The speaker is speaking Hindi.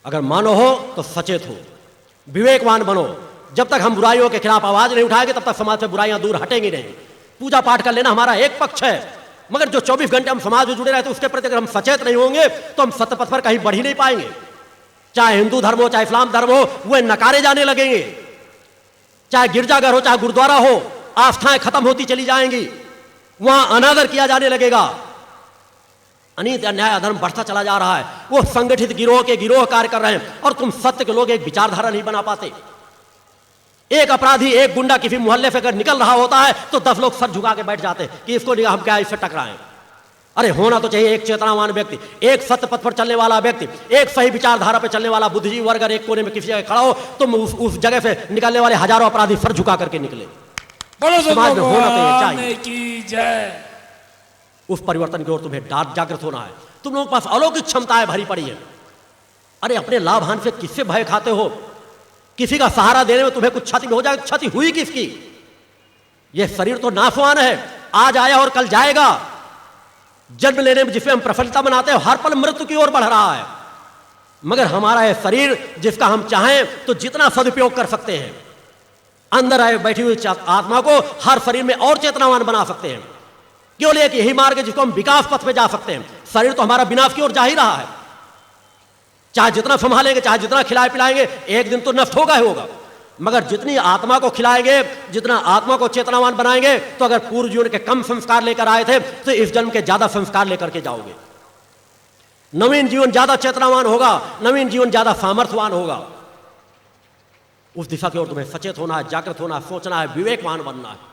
अगर मानो हो तो सचेत हो, विवेकवान बनो। जब तक हम बुराइयों के खिलाफ आवाज नहीं उठाएंगे तब तक समाज से बुराइयां दूर हटेंगी नहीं। पूजा पाठ कर लेना हमारा एक पक्ष है, मगर जो 24 घंटे हम समाज में जुड़े रहते हैं उसके प्रति अगर हम सचेत नहीं होंगे तो हम सत्य पथ पर कहीं बढ़ ही नहीं पाएंगे। चाहे हिंदू धर्म हो, चाहे इस्लाम धर्म हो, वे नकारे जाने लगेंगे। चाहे गिरजाघर हो, चाहे गुरुद्वारा हो, आस्थाएं खत्म होती चली जाएंगी, वहां अनादर किया जाने लगेगा, अनीति अन्याय अधर्म बढ़ता चला जा रहा है। वो संगठित गिरोह के गिरोह कार्य कर रहे हैं और तुम सत्य के लोग एक विचारधारा नहीं बना पाते। एक अपराधी, एक गुंडा किसी मोहल्ले से अगर निकल रहा होता है तो 10 लोग सर झुका के बैठ जाते हैं कि इसको हम क्या इससे टकराएं। अरे होना तो चाहिए एक चेतनावान व्यक्ति, एक सत्य पथ पर चलने वाला व्यक्ति, एक सही विचारधारा पर चलने वाला बुद्धिजीवी वर्ग अगर एक कोने में किसी जगह खड़ा हो तो उस जगह से निकलने वाले हजारों अपराधी सर झुका करके निकले। समाज में होना तो चाहिए की जय। उस परिवर्तन की ओर तुम्हें जागृत होना है। तुम लोगों के पास अलौकिक क्षमताएं भरी पड़ी है। अरे अपने लाभ हानि से किससे भय खाते हो? किसी का सहारा देने में तुम्हें कुछ क्षति हो जाए, क्षति हुई किसकी? यह शरीर तो नाशवान है, आज आया और कल जाएगा। जन्म लेने में जिसमें हम प्रफुल्लता बनाते हैं हर पल मृत्यु की ओर बढ़ रहा है। मगर हमारा यह शरीर जिसका हम चाहें तो जितना सदुपयोग कर सकते हैं, अंदर आए बैठी हुई आत्मा को हर शरीर में और चेतनावान बना सकते हैं। केवल एक यही मार्ग है जिसको हम विकास पथ पे जा सकते हैं। शरीर तो हमारा विनाश की ओर जा ही रहा है। चाहे जितना संभालेंगे, चाहे जितना खिलाए पिलाएंगे, एक दिन तो नष्ट होगा ही होगा। मगर जितनी आत्मा को खिलाएंगे, जितना आत्मा को चेतनावान बनाएंगे, तो अगर पूर्व जीवन के कम संस्कार लेकर आए थे तो इस जन्म के ज्यादा संस्कार लेकर के जाओगे। नवीन जीवन ज्यादा चेतनावान होगा, नवीन जीवन ज्यादा सामर्थ्यवान होगा। उस दिशा की ओर तुम्हें सचेत होना है, जागृत होना है, सोचना है, विवेकवान बनना है।